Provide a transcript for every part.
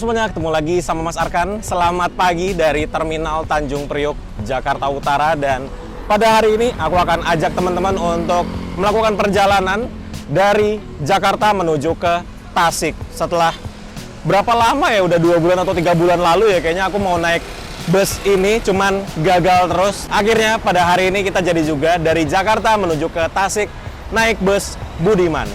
semuanya, ketemu lagi sama Mas Arkan. Selamat pagi dari Terminal Tanjung Priok, Jakarta Utara. Dan pada hari ini aku akan ajak teman-teman untuk melakukan perjalanan dari Jakarta menuju ke Tasik. Setelah berapa lama ya, udah 2 bulan atau 3 bulan lalu ya kayaknya aku mau naik bus ini, cuman gagal terus. Akhirnya pada hari ini kita jadi juga dari Jakarta menuju ke Tasik naik bus Budiman.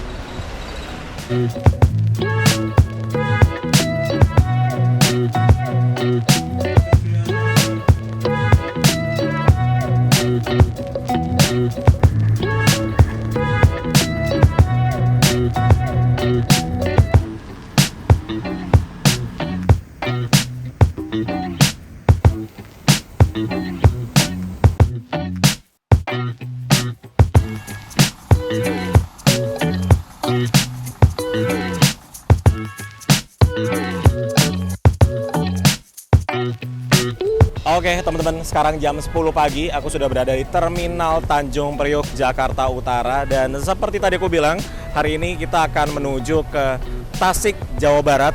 Oke teman-teman, sekarang jam 10 pagi aku sudah berada di Terminal Tanjung Priok, Jakarta Utara. Dan seperti tadi aku bilang, hari ini kita akan menuju ke Tasik, Jawa Barat.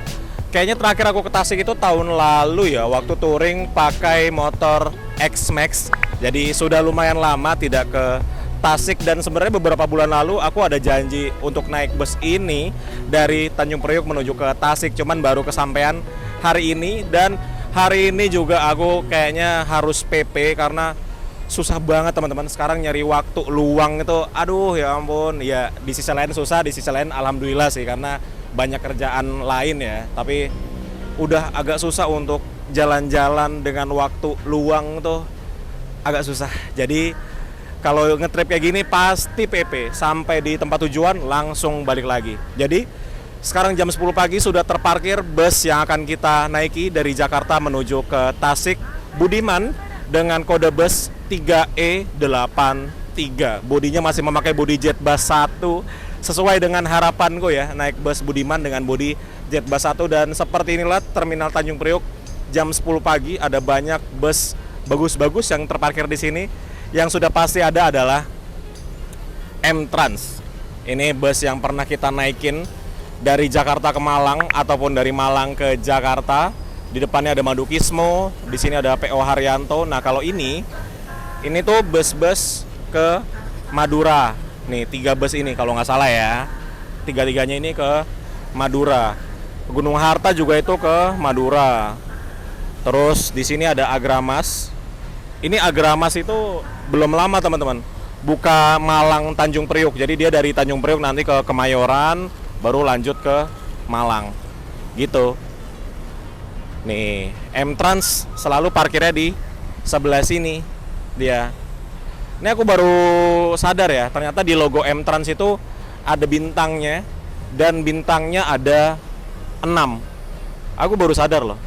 Kayaknya terakhir aku ke Tasik itu tahun lalu ya, waktu touring pakai motor X-Max. Jadi sudah lumayan lama tidak ke Tasik. Dan sebenarnya beberapa bulan lalu aku ada janji untuk naik bus ini dari Tanjung Priok menuju ke Tasik, cuman baru kesampaian hari ini. Dan hari ini juga aku kayaknya harus PP karena susah banget teman-teman. Sekarang nyari waktu luang itu, aduh ya ampun. Ya di sisi lain susah, di sisi lain alhamdulillah sih karena banyak kerjaan lain ya. Tapi udah agak susah untuk jalan-jalan dengan waktu luang tuh agak susah. Jadi kalau ngetrip kayak gini pasti PP sampai di tempat tujuan langsung balik lagi. Jadi sekarang jam 10 pagi sudah terparkir bus yang akan kita naiki dari Jakarta menuju ke Tasik Budiman dengan kode bus 3E83. Bodinya masih memakai bodi Jetbus 1 sesuai dengan harapanku ya, naik bus Budiman dengan bodi Jetbus 1. Dan seperti inilah Terminal Tanjung Priok jam 10 pagi, ada banyak bus bagus-bagus yang terparkir di sini. Yang sudah pasti ada adalah M-Trans. Ini bus yang pernah kita naikin dari Jakarta ke Malang ataupun dari Malang ke Jakarta. Di depannya ada Madukismo, di sini ada PO Haryanto. Nah kalau ini tuh bus-bus ke Madura. Nih 3 bus ini kalau nggak salah ya. Tiga-tiganya ini ke Madura. Gunung Harta juga itu ke Madura. Terus di sini ada Agramas. Ini Agramas itu belum lama teman-teman buka Malang Tanjung Priok. Jadi dia dari Tanjung Priok nanti ke Kemayoran, baru lanjut ke Malang gitu. Nih M-Trans selalu parkirnya di sebelah sini dia. Ini aku baru sadar ya, ternyata di logo M-Trans itu ada bintangnya. Dan bintangnya ada 6. Aku baru sadar loh,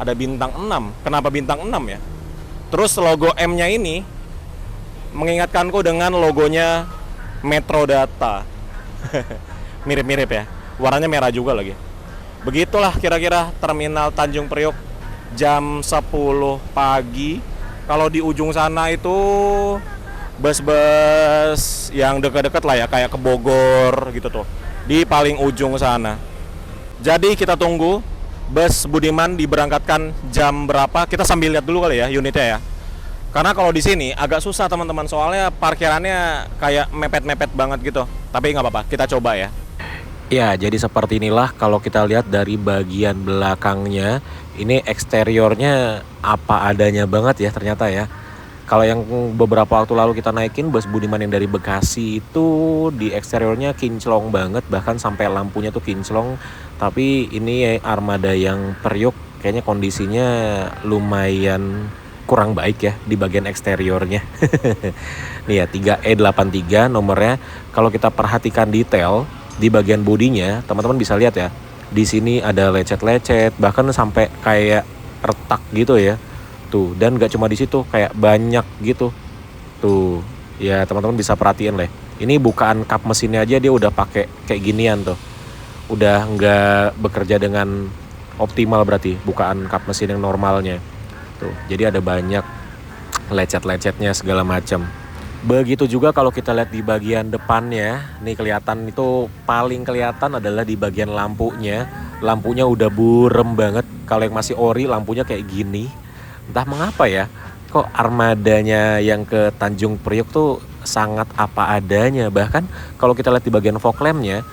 ada bintang 6. Kenapa bintang 6 ya? Terus logo M-nya ini mengingatkanku dengan logonya Metrodata. Mirip-mirip ya, warnanya merah juga lagi. Begitulah kira-kira Terminal Tanjung Priok jam 10 pagi. Kalau di ujung sana itu bus-bus yang dekat-dekat lah ya, kayak ke Bogor gitu tuh, di paling ujung sana. Jadi kita tunggu bus Budiman diberangkatkan jam berapa. Kita sambil lihat dulu kali ya unitnya ya. Karena kalau di sini agak susah teman-teman, soalnya parkirannya kayak mepet-mepet banget gitu. Tapi nggak apa-apa, kita coba ya. Ya, jadi seperti inilah kalau kita lihat dari bagian belakangnya. Ini eksteriornya apa adanya banget ya ternyata ya. Kalau yang beberapa waktu lalu kita naikin bus Budiman yang dari Bekasi itu di eksteriornya kinclong banget, bahkan sampai lampunya tuh kinclong. Tapi ini armada yang Priok kayaknya kondisinya lumayan kurang baik ya di bagian eksteriornya. Nih ya 3E83 nomornya. Kalau kita perhatikan detail di bagian bodinya, teman-teman bisa lihat ya. Di sini ada lecet-lecet, bahkan sampai kayak retak gitu ya. Tuh, dan gak cuma di situ, kayak banyak gitu. Tuh, ya teman-teman bisa perhatiin lah. Ini bukaan kap mesinnya aja dia udah pakai kayak ginian tuh. Udah nggak bekerja dengan optimal berarti bukaan kap mesin yang normalnya. Tuh, jadi ada banyak lecet-lecetnya segala macam. Begitu juga kalau kita lihat di bagian depannya, nih kelihatan itu paling kelihatan adalah di bagian lampunya. lampunya udah burem banget. Kalau yang masih ori lampunya kayak gini. Entah mengapa ya, kok armadanya yang ke Tanjung Priok tuh sangat apa adanya. Bahkan kalau kita lihat di bagian fog lampnya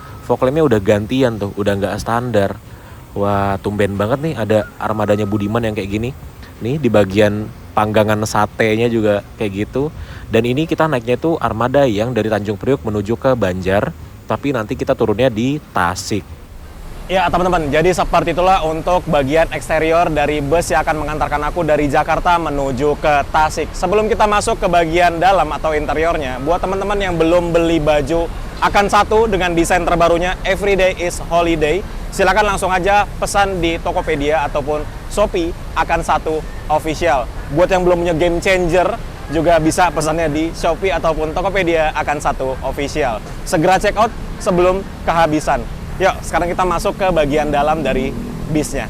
udah gantian tuh, udah nggak standar. Wah, tumben banget nih ada armadanya Budiman yang kayak gini. Nih di bagian panggangan satenya juga kayak gitu. Dan ini kita naiknya tuh armada yang dari Tanjung Priok menuju ke Banjar, tapi nanti kita turunnya di Tasik. Ya teman-teman, jadi seperti itulah untuk bagian eksterior dari bus yang akan mengantarkan aku dari Jakarta menuju ke Tasik. Sebelum kita masuk ke bagian dalam atau interiornya, buat teman-teman yang belum beli baju Akan Satu dengan desain terbarunya Everyday is Holiday, silakan langsung aja pesan di Tokopedia ataupun Shopee Akan Satu Official. Buat yang belum punya Game Changer, juga bisa pesannya di Shopee ataupun Tokopedia Akan Satu Official. Segera check out sebelum kehabisan. Yuk, sekarang kita masuk ke bagian dalam dari bisnya.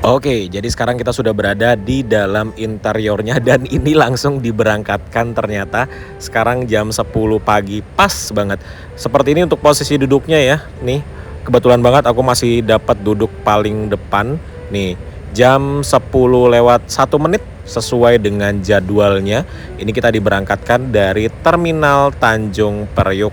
Oke, jadi sekarang kita sudah berada di dalam interiornya dan ini langsung diberangkatkan ternyata. Sekarang jam 10 pagi, pas banget. Seperti ini untuk posisi duduknya ya. Nih, kebetulan banget aku masih dapat duduk paling depan. Nih, jam 10 lewat 1 menit sesuai dengan jadwalnya. Ini kita diberangkatkan dari Terminal Tanjung Priok,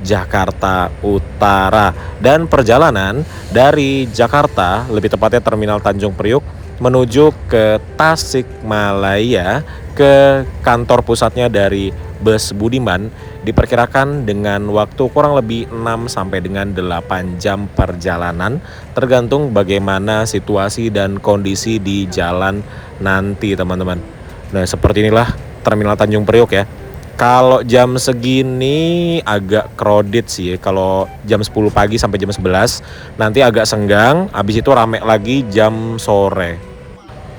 Jakarta Utara, dan perjalanan dari Jakarta, lebih tepatnya Terminal Tanjung Priok menuju ke Tasikmalaya, ke kantor pusatnya dari Bus Budiman, diperkirakan dengan waktu kurang lebih 6 sampai dengan 8 jam perjalanan, tergantung bagaimana situasi dan kondisi di jalan nanti, teman-teman. Nah, seperti inilah Terminal Tanjung Priok ya. Kalau jam segini agak crowded sih. Kalau jam 10 pagi sampai jam 11 nanti agak senggang, habis itu rame lagi jam sore.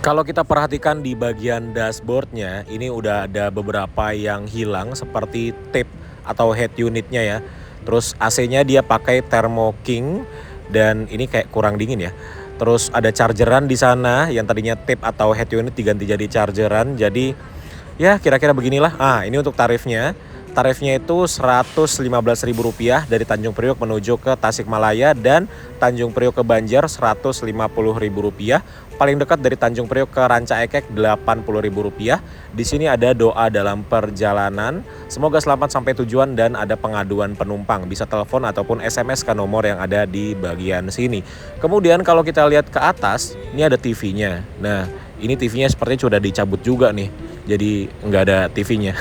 Kalau kita perhatikan di bagian dashboardnya, ini udah ada beberapa yang hilang seperti tape atau head unitnya ya. Terus AC-nya dia pakai Thermo King dan ini kayak kurang dingin ya. Terus ada chargeran di sana yang tadinya tape atau head unit diganti jadi chargeran. Jadi ya kira-kira beginilah. Ini untuk tarifnya. Tarifnya itu Rp115.000 dari Tanjung Priok menuju ke Tasikmalaya, dan Tanjung Priok ke Banjar Rp150.000. Paling dekat dari Tanjung Priok ke Ranca Ekek Rp80.000. Di sini ada doa dalam perjalanan. Semoga selamat sampai tujuan, dan ada pengaduan penumpang. Bisa telepon ataupun SMS ke nomor yang ada di bagian sini. Kemudian kalau kita lihat ke atas, ini ada TV-nya. Nah, ini TV-nya sepertinya sudah dicabut juga nih. Jadi nggak ada TV-nya.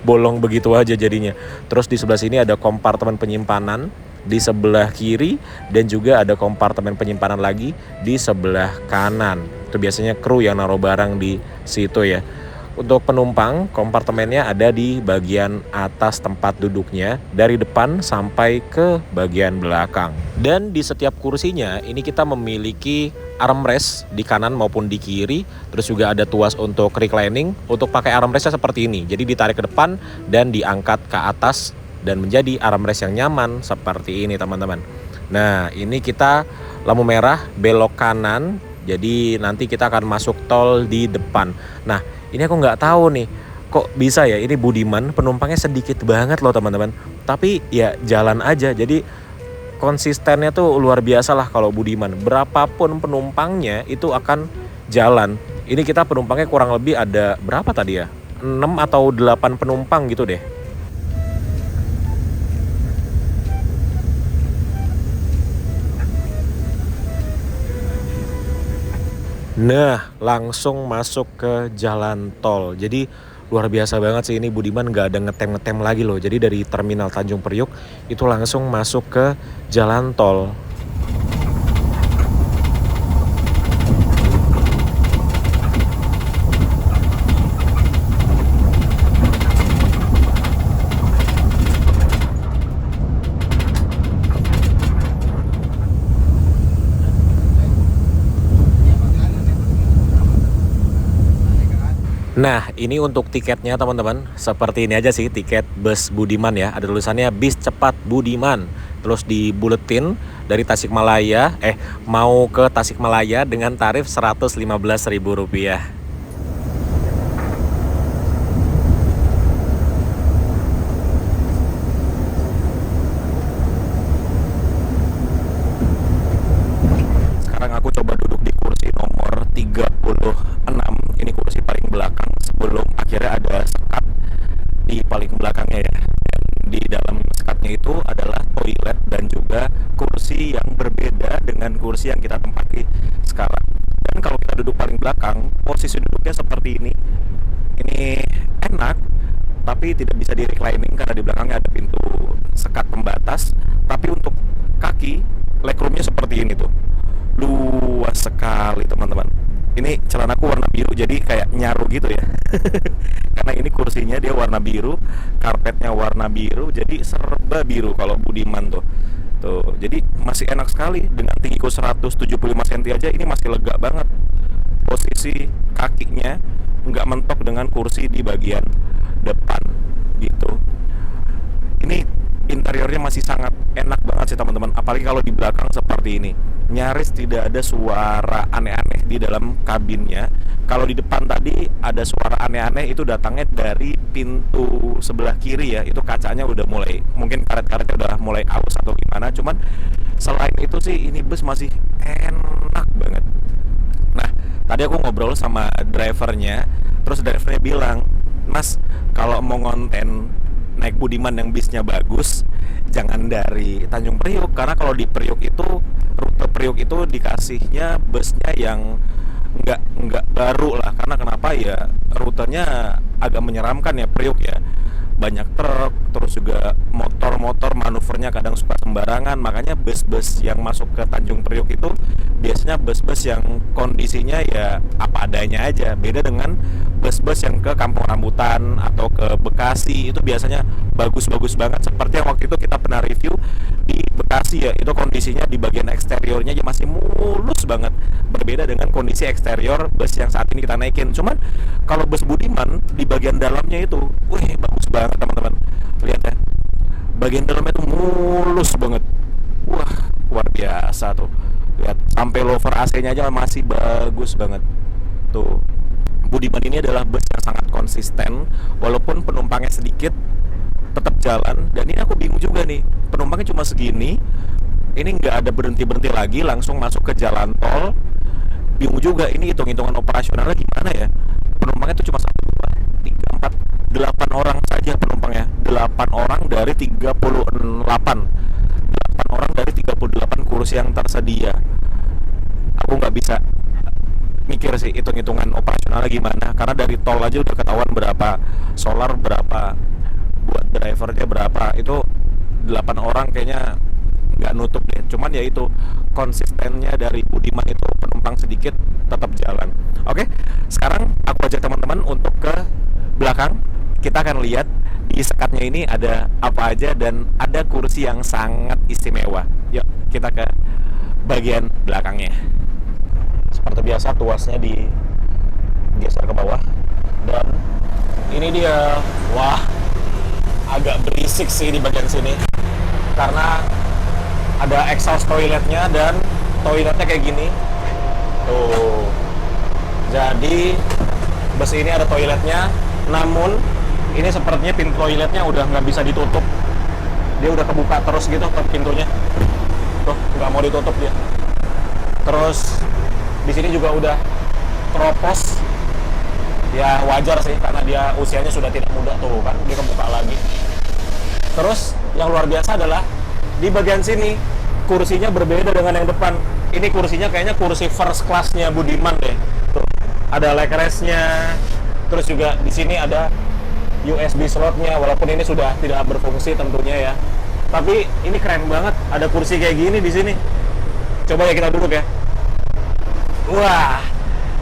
Bolong begitu aja jadinya. Terus di sebelah sini ada kompartemen penyimpanan di sebelah kiri, dan juga ada kompartemen penyimpanan lagi di sebelah kanan. Itu biasanya kru yang naruh barang di situ ya. Untuk penumpang, kompartemennya ada di bagian atas tempat duduknya, dari depan sampai ke bagian belakang. Dan di setiap kursinya ini kita memiliki armrest di kanan maupun di kiri. Terus juga ada tuas untuk reclining. Untuk pakai armrestnya seperti ini, jadi ditarik ke depan dan diangkat ke atas, dan menjadi armrest yang nyaman seperti ini, teman-teman. Nah, ini kita lampu merah belok kanan, jadi nanti kita akan masuk tol di depan. Nah, ini aku nggak tahu nih, kok bisa ya ini Budiman penumpangnya sedikit banget loh, teman-teman. Tapi ya jalan aja, jadi konsistennya tuh luar biasa lah kalau Budiman. Berapapun penumpangnya itu akan jalan. Ini kita penumpangnya kurang lebih ada berapa tadi ya? 6 atau 8 penumpang gitu deh. Nah, langsung masuk ke jalan tol. Jadi luar biasa banget sih ini Budiman, nggak ada ngetem-ngetem lagi loh. Jadi dari Terminal Tanjung Priok itu langsung masuk ke jalan tol. Nah, ini untuk tiketnya teman-teman. Seperti ini aja sih tiket bus Budiman ya. Ada tulisannya bis cepat Budiman. Terus di buletin dari Tasikmalaya, mau ke Tasikmalaya dengan tarif Rp115.000. Sekarang aku coba duduk di kursi nomor 36. Ini kursi paling belakang sebelum akhirnya ada sekat di paling belakangnya ya. Di dalam sekatnya itu adalah toilet dan juga kursi yang berbeda dengan kursi yang kita tempati sekarang. Dan kalau kita duduk paling belakang, posisi duduknya seperti ini. Ini enak, tapi tidak bisa di reclining karena di belakangnya ada pintu sekat pembatas. Tapi untuk kaki, legroomnya seperti ini tuh. Luas sekali teman-teman. Ini celanaku warna biru jadi kayak nyaru gitu ya. Karena ini kursinya dia warna biru, karpetnya warna biru, jadi serba biru kalau Budiman tuh. Tuh, jadi masih enak sekali dengan tinggiku 175 cm aja ini masih lega banget. Posisi kakinya nggak mentok dengan kursi di bagian depan gitu. Ini interiornya masih sangat enak banget sih teman-teman, apalagi kalau di belakang seperti ini. Nyaris tidak ada suara aneh-aneh di dalam kabinnya. Kalau di depan tadi ada suara aneh-aneh, itu datangnya dari pintu sebelah kiri ya. Itu kacanya udah mulai, mungkin karet-karetnya udah mulai aus atau gimana. Cuman selain itu sih ini bus masih enak banget. Nah, tadi aku ngobrol sama drivernya, terus drivernya bilang, "Mas, kalau mau ngonten naik Budiman yang bisnya bagus, jangan dari Tanjung Priuk, karena kalau di Priuk itu, rute Priuk itu dikasihnya busnya yang nggak baru lah. Karena kenapa ya, rutenya agak menyeramkan ya Priuk ya, banyak truk, terus juga motor-motor manuvernya kadang suka sembarangan. Makanya bus-bus yang masuk ke Tanjung Priuk itu biasanya bus-bus yang kondisinya ya apa adanya aja. Beda dengan bus-bus yang ke Kampung Rambutan atau ke Bekasi, itu biasanya bagus-bagus banget. Seperti yang waktu itu kita pernah review di Bekasi ya, itu kondisinya di bagian eksteriornya aja masih mulus banget. Berbeda dengan kondisi eksterior bus yang saat ini kita naikin. Cuman kalau bus Budiman di bagian dalamnya itu, wih bagus banget teman-teman. Lihat ya, bagian dalamnya tuh mulus banget. Wah, luar biasa tuh. Lihat, sampai louvre AC-nya aja masih bagus banget. Tuh, Budiman ini adalah bus yang sangat konsisten, walaupun penumpangnya sedikit, tetap jalan. Dan ini aku bingung juga nih, penumpangnya cuma segini, ini nggak ada berhenti-berhenti lagi, langsung masuk ke jalan tol. Bingung juga, ini hitung-hitungan operasionalnya gimana ya. Penumpangnya itu cuma 1, 2, 3, 4, 8 orang saja penumpangnya. 8 orang dari 38. 8 orang dari 38 kursi yang tersedia. Aku nggak bisa mikir sih hitung-hitungan operasionalnya gimana, karena dari tol aja udah ketahuan berapa solar, berapa buat drivernya, berapa. Itu 8 orang kayaknya nggak nutup deh. Cuman ya itu konsistennya dari Budiman itu, penumpang sedikit tetap jalan. Oke, sekarang aku ajak teman-teman untuk ke belakang. Kita akan lihat di sekatnya ini ada apa aja dan ada kursi yang sangat istimewa. Yuk kita ke bagian belakangnya. Seperti biasa tuasnya digeser ke bawah. Dan ini dia, wah agak berisik sih di bagian sini, karena ada exhaust toiletnya, dan toiletnya kayak gini tuh. Jadi bus ini ada toiletnya, namun ini sepertinya pintu toiletnya udah nggak bisa ditutup. Dia udah kebuka terus gitu pintunya tuh, nggak mau ditutup dia. Terus di sini juga udah keropos. Ya wajar sih, karena dia usianya sudah tidak muda tuh kan, dia kebuka lagi. Terus yang luar biasa adalah di bagian sini kursinya berbeda dengan yang depan. Ini kursinya kayaknya kursi first class-nya Budiman deh. Tuh, ada leg rest-nya. Terus juga di sini ada USB slot-nya, walaupun ini sudah tidak berfungsi tentunya ya. Tapi ini keren banget, ada kursi kayak gini di sini. Coba ya kita duduk ya. Wah,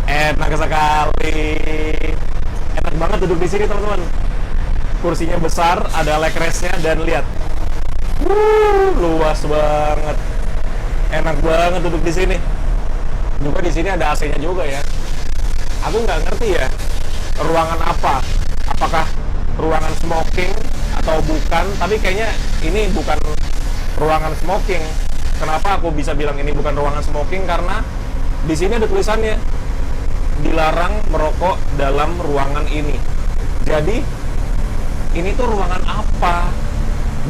enak sekali. Enak banget duduk di sini teman-teman. Kursinya besar, ada leg rest-nya, dan lihat, luas banget. Enak banget duduk di sini. Juga di sini ada AC-nya juga ya. Aku nggak ngerti ya, ruangan apa? Apakah ruangan smoking atau bukan? Tapi kayaknya ini bukan ruangan smoking. Kenapa aku bisa bilang ini bukan ruangan smoking? Karena di sini ada tulisannya dilarang merokok dalam ruangan ini. Jadi ini tuh ruangan apa?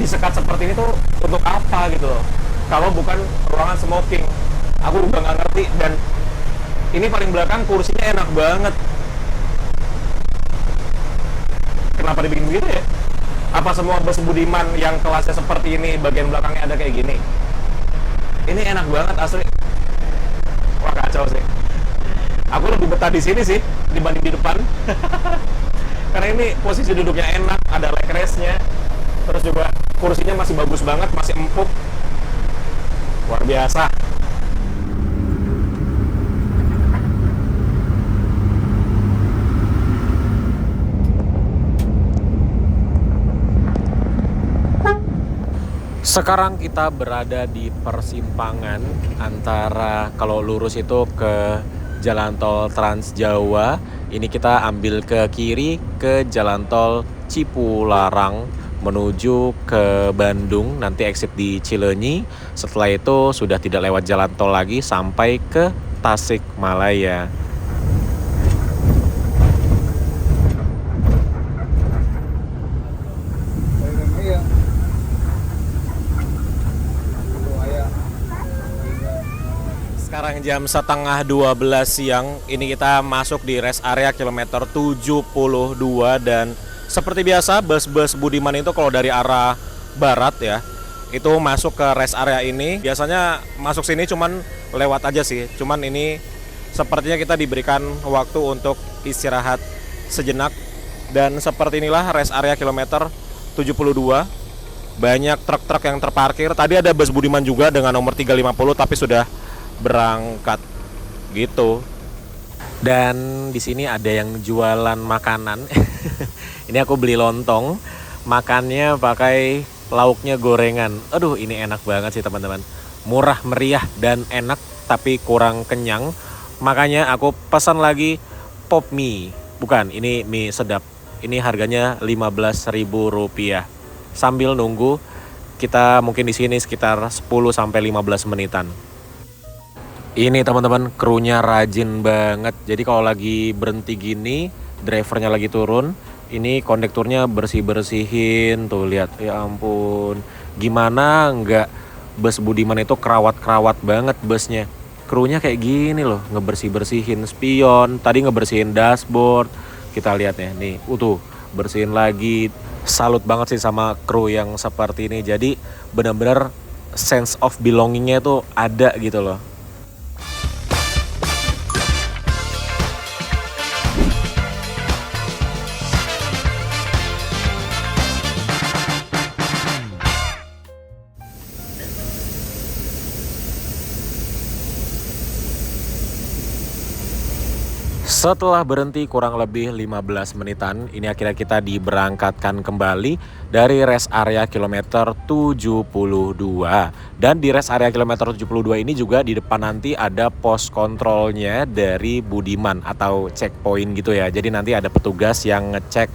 Disekat seperti ini tuh untuk apa gitu loh? Kalau bukan ruangan smoking, aku juga nggak ngerti. Dan ini paling belakang kursinya enak banget. Kenapa dibikin begitu ya? Apa semua bus Budiman yang kelasnya seperti ini bagian belakangnya ada kayak gini? Ini enak banget asli. Wah kacau sih. Aku lebih betah di sini sih dibanding di depan. Karena ini posisi duduknya enak, ada leg rest-nya. Terus juga kursinya masih bagus banget, masih empuk. Luar biasa. Sekarang kita berada di persimpangan antara kalau lurus itu ke Jalan Tol Trans Jawa. Ini kita ambil ke kiri ke Jalan Tol Cipularang menuju ke Bandung, nanti exit di Cileunyi. Setelah itu sudah tidak lewat jalan tol lagi sampai ke Tasikmalaya. Sekarang jam setengah 12 siang, ini kita masuk di rest area kilometer 72 dan seperti biasa bus-bus Budiman itu kalau dari arah barat ya, itu masuk ke rest area ini. Biasanya masuk sini cuman lewat aja sih, cuman ini sepertinya kita diberikan waktu untuk istirahat sejenak. Dan seperti inilah rest area kilometer 72. Banyak truk-truk yang terparkir. Tadi ada bus Budiman juga dengan nomor 350 tapi sudah berangkat gitu. Dan di sini ada yang jualan makanan. Ini aku beli lontong, makannya pakai lauknya gorengan. Aduh, ini enak banget sih teman-teman. Murah meriah dan enak tapi kurang kenyang. Makanya aku pesan lagi pop mie. Bukan, ini mie sedap. Ini harganya Rp15.000. Sambil nunggu, kita mungkin di sini sekitar 10 sampai 15 menitan. Ini teman-teman, krunya rajin banget. Jadi kalau lagi berhenti gini, drivernya lagi turun, ini kondekturnya bersih-bersihin. Tuh lihat, ya ampun. Gimana nggak bus Budiman itu kerawat-kerawat banget busnya. Krunya kayak gini loh, ngebersih-bersihin spion. Tadi ngebersihin dashboard. Kita lihat ya, nih, tuh bersihin lagi. Salut banget sih sama kru yang seperti ini. Jadi benar-benar sense of belongingnya tuh ada gitu loh. Setelah berhenti kurang lebih 15 menitan, ini akhirnya kita diberangkatkan kembali dari rest area kilometer 72. Dan di rest area kilometer 72 ini juga di depan nanti ada pos kontrolnya dari Budiman atau checkpoint gitu ya. Jadi nanti ada petugas yang ngecek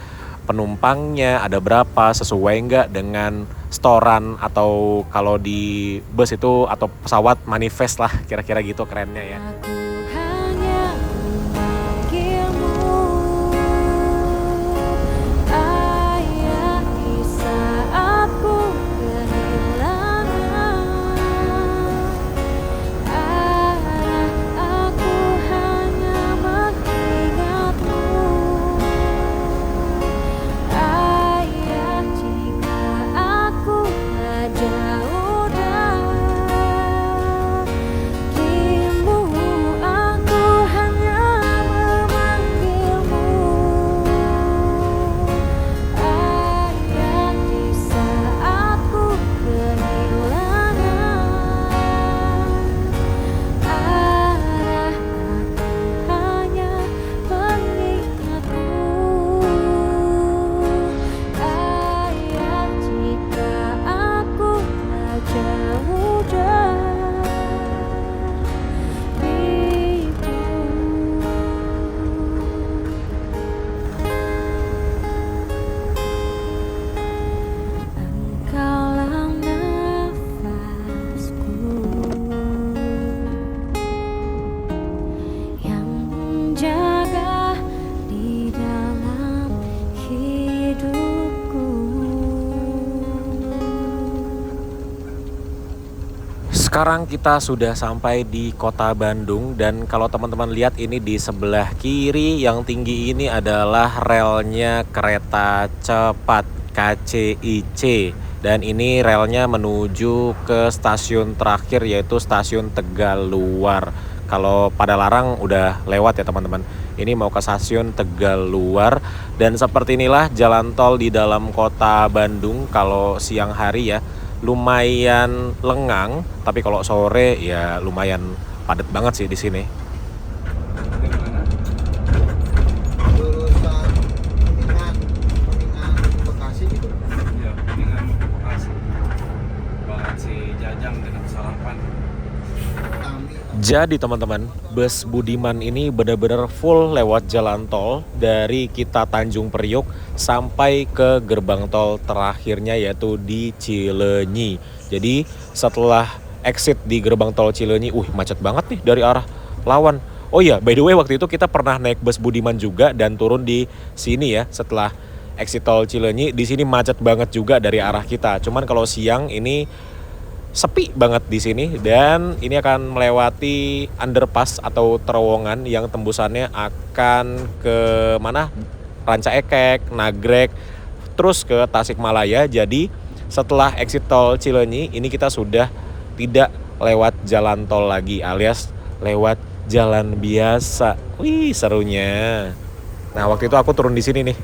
penumpangnya ada berapa, sesuai nggak dengan storan atau kalau di bus itu atau pesawat manifest lah, kira-kira gitu kerennya ya. Sekarang kita sudah sampai di kota Bandung dan kalau teman-teman lihat ini di sebelah kiri yang tinggi ini adalah relnya kereta cepat KCIC dan ini relnya menuju ke stasiun terakhir yaitu stasiun Tegaluar. Kalau Padalarang udah lewat ya teman-teman. Ini mau ke stasiun Tegaluar dan seperti inilah jalan tol di dalam kota Bandung kalau siang hari ya. Lumayan lengang, tapi kalau sore ya lumayan padat banget sih di sini. Jurusan Kuningan Bekasi gitu. Ya, Kuningan Bekasi. Banget si Jajang dengan Salapan. Jadi teman-teman, bus Budiman ini benar-benar full lewat jalan tol dari kita Tanjung Priuk sampai ke gerbang tol terakhirnya yaitu di Cileunyi. Jadi setelah exit di gerbang tol Cileunyi, macet banget nih dari arah lawan. Oh iya, by the way waktu itu kita pernah naik bus Budiman juga dan turun di sini ya setelah exit tol Cileunyi. Di sini macet banget juga dari arah kita. Cuman kalau siang ini sepi banget di sini dan ini akan melewati underpass atau terowongan yang tembusannya akan ke mana? Ranca Ekek, Nagrek, terus ke Tasikmalaya. Jadi setelah exit tol Cileunyi ini kita sudah tidak lewat jalan tol lagi alias lewat jalan biasa. Wih, serunya. Nah, waktu itu aku turun di sini nih.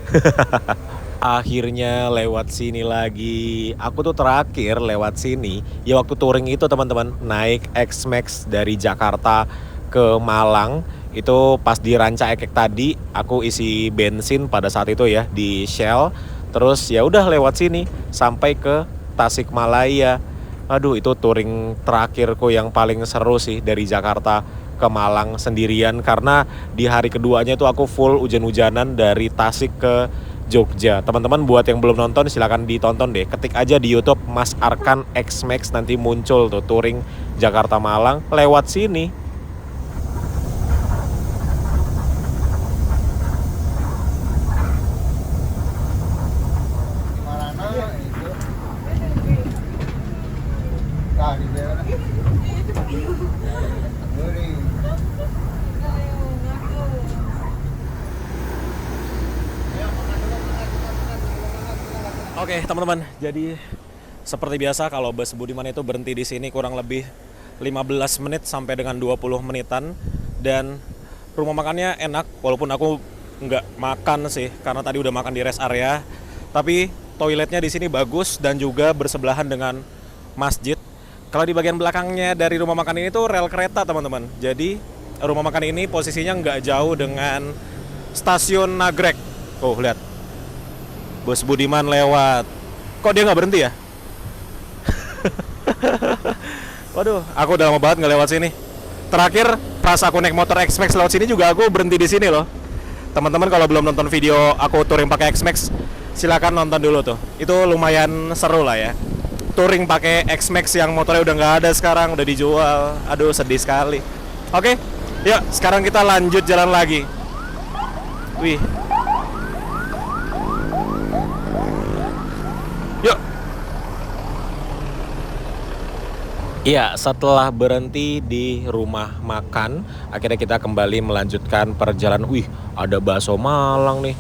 Akhirnya lewat sini lagi. Aku tuh terakhir lewat sini ya waktu touring itu teman-teman, naik X-Max dari Jakarta ke Malang. Itu pas di Ranca Ekek tadi aku isi bensin pada saat itu ya di Shell. Terus ya udah lewat sini sampai ke Tasikmalaya. Aduh, itu touring terakhirku yang paling seru sih dari Jakarta ke Malang sendirian karena di hari keduanya itu aku full hujan-hujanan dari Tasik ke Jogja. Teman-teman buat yang belum nonton silahkan ditonton deh. Ketik aja di YouTube Mas Arkan X-Max nanti muncul tuh touring Jakarta Malang lewat sini. Gimana itu? Nah, di mana? Touring. Oke teman-teman, jadi seperti biasa kalau bus Budiman itu berhenti di sini kurang lebih 15 menit sampai dengan 20 menitan dan rumah makannya enak walaupun aku nggak makan sih karena tadi udah makan di rest area, tapi toiletnya di sini bagus dan juga bersebelahan dengan masjid. Kalau di bagian belakangnya dari rumah makan ini tuh rel kereta teman-teman, jadi rumah makan ini posisinya nggak jauh dengan stasiun Nagrek. Tuh lihat, bus Budiman lewat. Kok dia nggak berhenti ya? Waduh, aku udah lama banget nggak lewat sini. Terakhir pas aku naik motor X-Max lewat sini juga aku berhenti di sini loh. Teman-teman kalau belum nonton video aku touring pakai X-Max, silakan nonton dulu tuh. Itu lumayan seru lah ya. Touring pakai X-Max yang motornya udah nggak ada sekarang, udah dijual. Aduh, sedih sekali. Oke, yuk sekarang kita lanjut jalan lagi. Wih. Yuk. Iya, setelah berhenti di rumah makan, akhirnya kita kembali melanjutkan perjalanan. Wih, ada bakso Malang nih.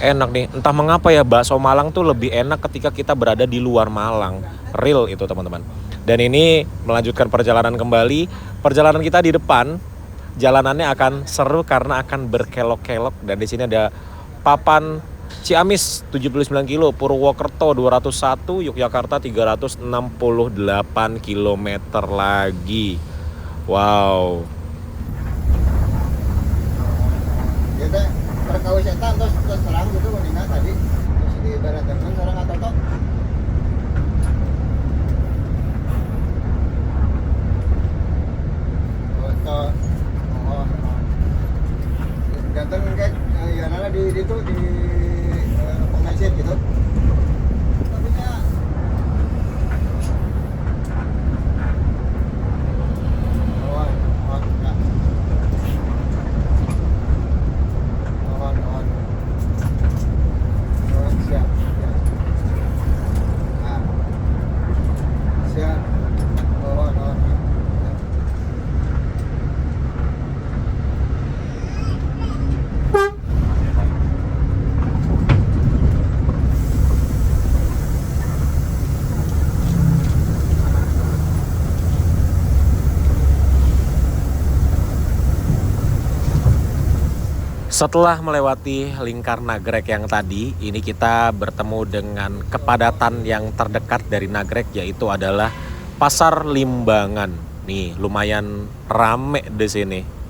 Enak nih. Entah mengapa ya bakso Malang tuh lebih enak ketika kita berada di luar Malang. Real itu teman-teman. Dan ini melanjutkan perjalanan kembali. Perjalanan kita di depan, jalanannya akan seru karena akan berkelok-kelok. Dan di sini ada papan Ciamis 79 kilo, Purwokerto 201, Yogyakarta 368 km lagi. Wow. Ya teh, perkawis eta terus terang gitu Kuningan tadi. Terus di barat dengan sekarang atau tok. Oh. Ganteng kayak ya nana di itu di pengajian gitu. Tapi nya siap. Setelah melewati lingkar nagrek yang tadi, ini kita bertemu dengan kepadatan yang terdekat dari nagrek, yaitu adalah Pasar Limbangan. Nih, lumayan rame di sini.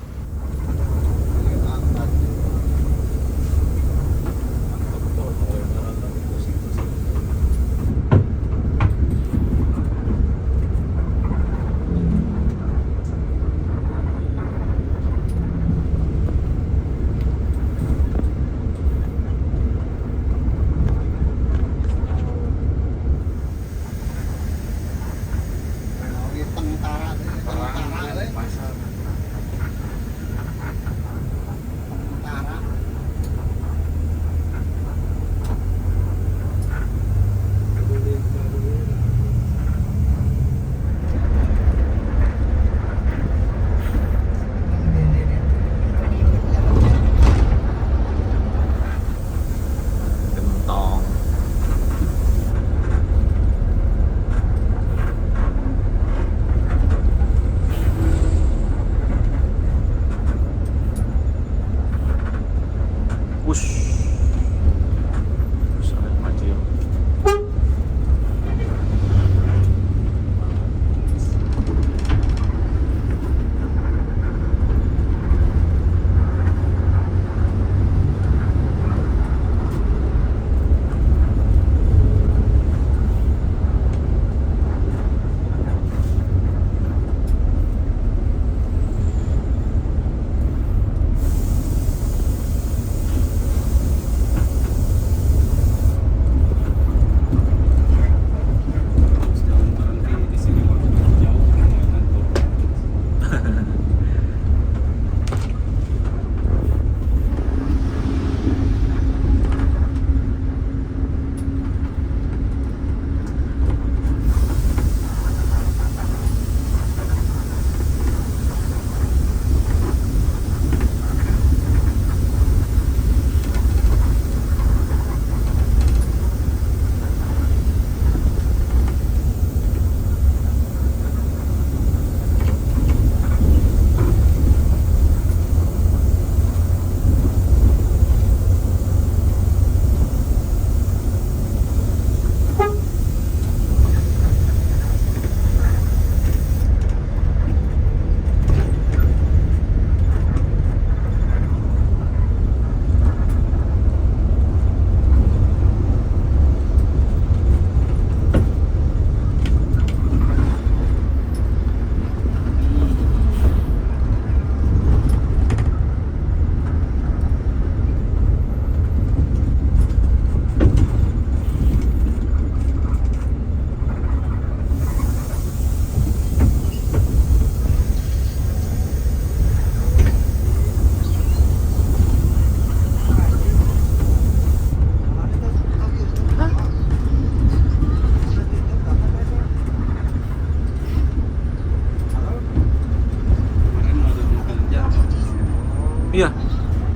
Iya,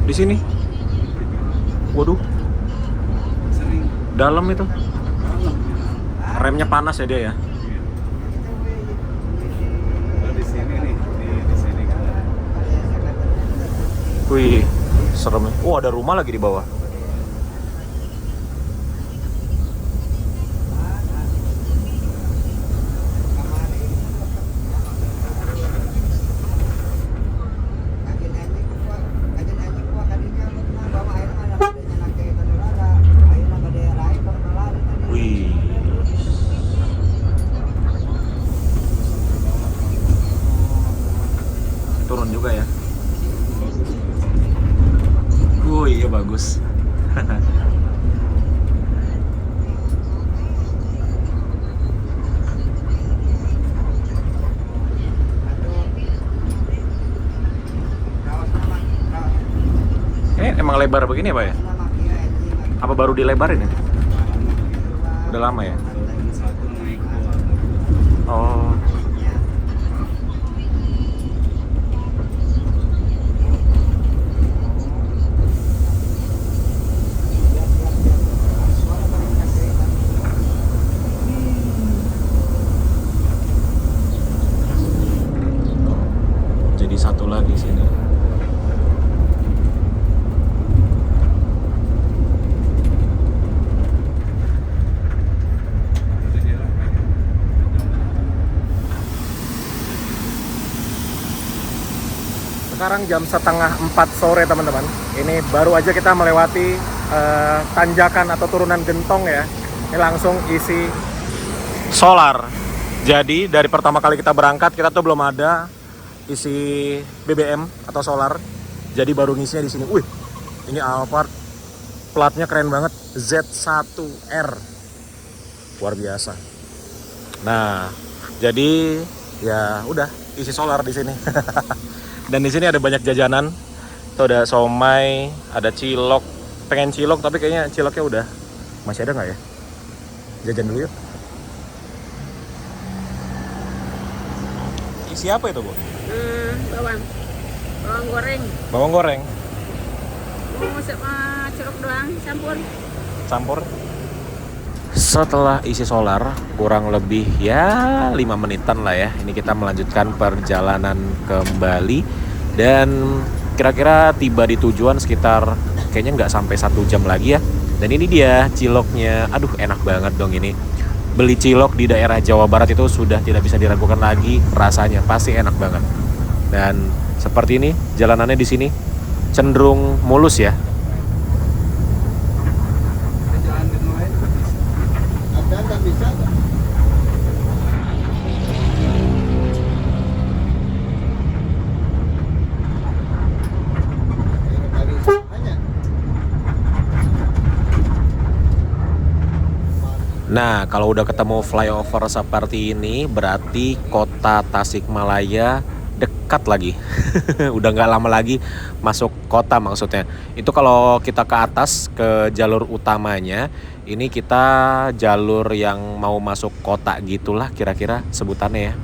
di sini. Waduh, Sering. dalam itu. Remnya panas ya dia ya. Oh, di sini nih, di sini kan. Wih, serem. Oh, ada rumah lagi di bawah. Wih. Turun juga ya. Iya bagus. Emang lebar begini ya, Pak ya? Apa baru dilebarin ini? Udah lama ya? Satu naik dua. Oh. Jadi satu lagi sini. Sekarang jam setengah 4 sore teman-teman. Ini baru aja kita melewati tanjakan atau turunan gentong ya. Ini langsung isi solar. Jadi dari pertama kali kita berangkat kita tuh belum ada isi BBM atau solar. Jadi baru ngisinya di sini. Wih, ini Alphard, platnya keren banget, Z1R, luar biasa. Nah, jadi ya udah isi solar di sini. Dan di sini ada banyak jajanan. Tuh ada somai, ada cilok. Pengen cilok tapi kayaknya ciloknya udah. Masih ada nggak ya? Jajan dulu yuk. Isi apa itu, Bu? Bawang goreng. Bawang goreng. Mau sama cilok doang, Campur. Setelah isi solar kurang lebih ya 5 menitan lah ya. Ini kita melanjutkan perjalanan kembali dan kira-kira tiba di tujuan sekitar kayaknya nggak sampai 1 jam lagi ya. Dan ini dia ciloknya. Aduh, enak banget dong ini. Beli cilok di daerah Jawa Barat itu sudah tidak bisa diragukan lagi, rasanya pasti enak banget. Dan seperti ini jalanannya di sini cenderung mulus ya. Jalan di lain juga bisa. Ada nggak bisa nggak? Nggak bisa hanya. Nah, kalau udah ketemu flyover seperti ini, berarti kota Tasikmalaya dekat lagi. Udah nggak lama lagi masuk kota maksudnya. Itu kalau kita ke atas, ke jalur utamanya, ini kita jalur yang mau masuk kota gitulah kira-kira sebutannya ya.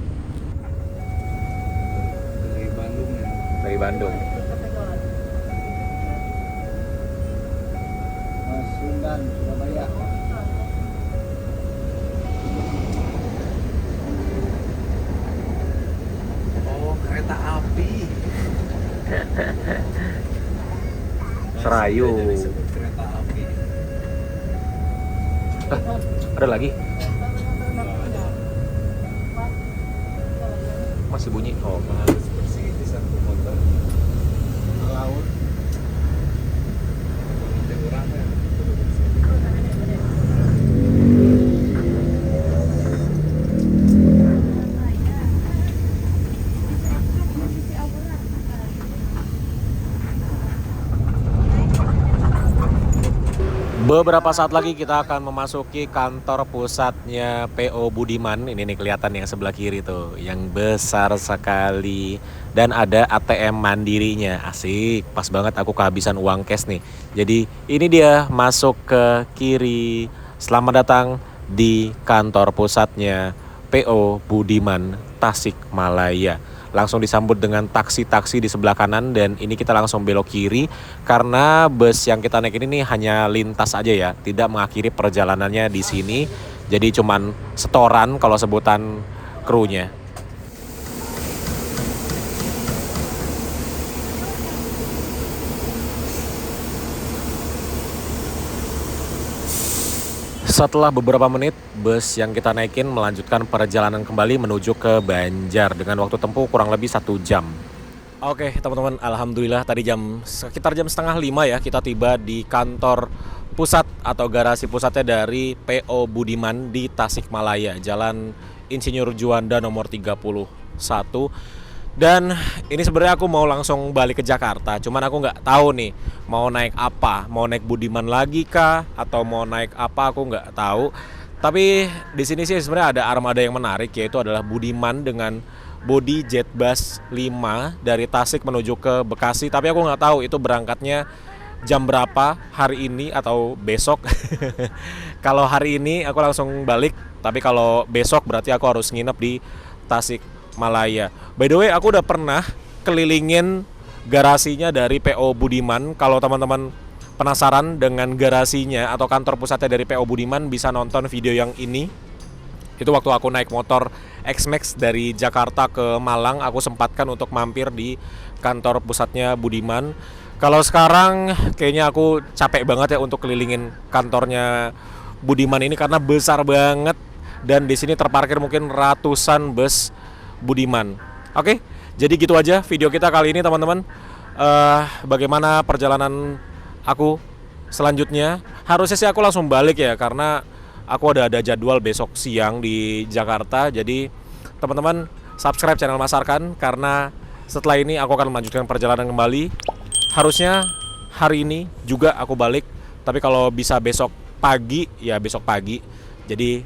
Dari Bandung ya. Dari Bandung. Sundan, Surabaya. Oh, kereta api. Serayu. Jadi disebut kereta api. Ada lagi? Masih bunyi. Oh, Harus bersih di satu motor. Laut. Nanti orangnya. beberapa saat lagi kita akan memasuki kantor pusatnya PO Budiman. Ini nih kelihatan yang sebelah kiri tuh, yang besar sekali. Dan ada ATM mandirinya. Asik, pas banget aku kehabisan uang cash nih. Jadi ini dia masuk ke kiri. Selamat datang di kantor pusatnya PO Budiman Tasikmalaya. Langsung disambut dengan taksi-taksi di sebelah kanan dan ini kita langsung belok kiri karena bus yang kita naik ini hanya lintas aja ya, tidak mengakhiri perjalanannya di sini. Jadi cuman setoran kalau sebutan krunya. Setelah beberapa menit, bus yang kita naikin melanjutkan perjalanan kembali menuju ke Banjar dengan waktu tempuh kurang lebih 1 jam. Oke teman-teman, alhamdulillah tadi sekitar jam setengah 5 ya kita tiba di kantor pusat atau garasi pusatnya dari PO Budiman di Tasikmalaya, Jalan Insinyur Juanda nomor 31. Dan ini sebenarnya aku mau langsung balik ke Jakarta, cuman aku nggak tahu nih mau naik apa, mau naik Budiman lagi kah atau mau naik apa aku nggak tahu. Tapi di sini sih sebenarnya ada armada yang menarik, yaitu adalah Budiman dengan bodi Jetbus 5 dari Tasik menuju ke Bekasi. Tapi aku nggak tahu itu berangkatnya jam berapa hari ini atau besok. Kalau hari ini aku langsung balik, tapi kalau besok berarti aku harus nginep di Tasikmalaya. By the way, aku udah pernah kelilingin garasinya dari PO Budiman. Kalau teman-teman penasaran dengan garasinya atau kantor pusatnya dari PO Budiman, bisa nonton video yang ini. Itu waktu aku naik motor X-Max dari Jakarta ke Malang, aku sempatkan untuk mampir di kantor pusatnya Budiman. Kalau sekarang kayaknya aku capek banget ya untuk kelilingin kantornya Budiman ini karena besar banget dan di sini terparkir mungkin ratusan bus Budiman. Oke, Jadi gitu aja video kita kali ini teman-teman. Bagaimana perjalanan aku selanjutnya? Harusnya sih aku langsung balik ya, karena aku ada jadwal besok siang di Jakarta. Jadi teman-teman subscribe channel Mas Arkan, karena setelah ini aku akan melanjutkan perjalanan kembali. Harusnya hari ini juga aku balik, tapi kalau bisa besok pagi ya besok pagi. Jadi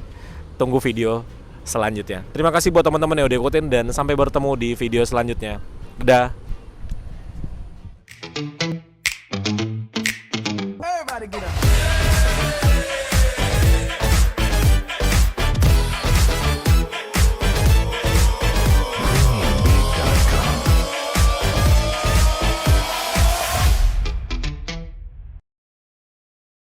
tunggu video selanjutnya. Terima kasih buat teman-teman yang udah ikutin, dan sampai bertemu di video selanjutnya. Dadah.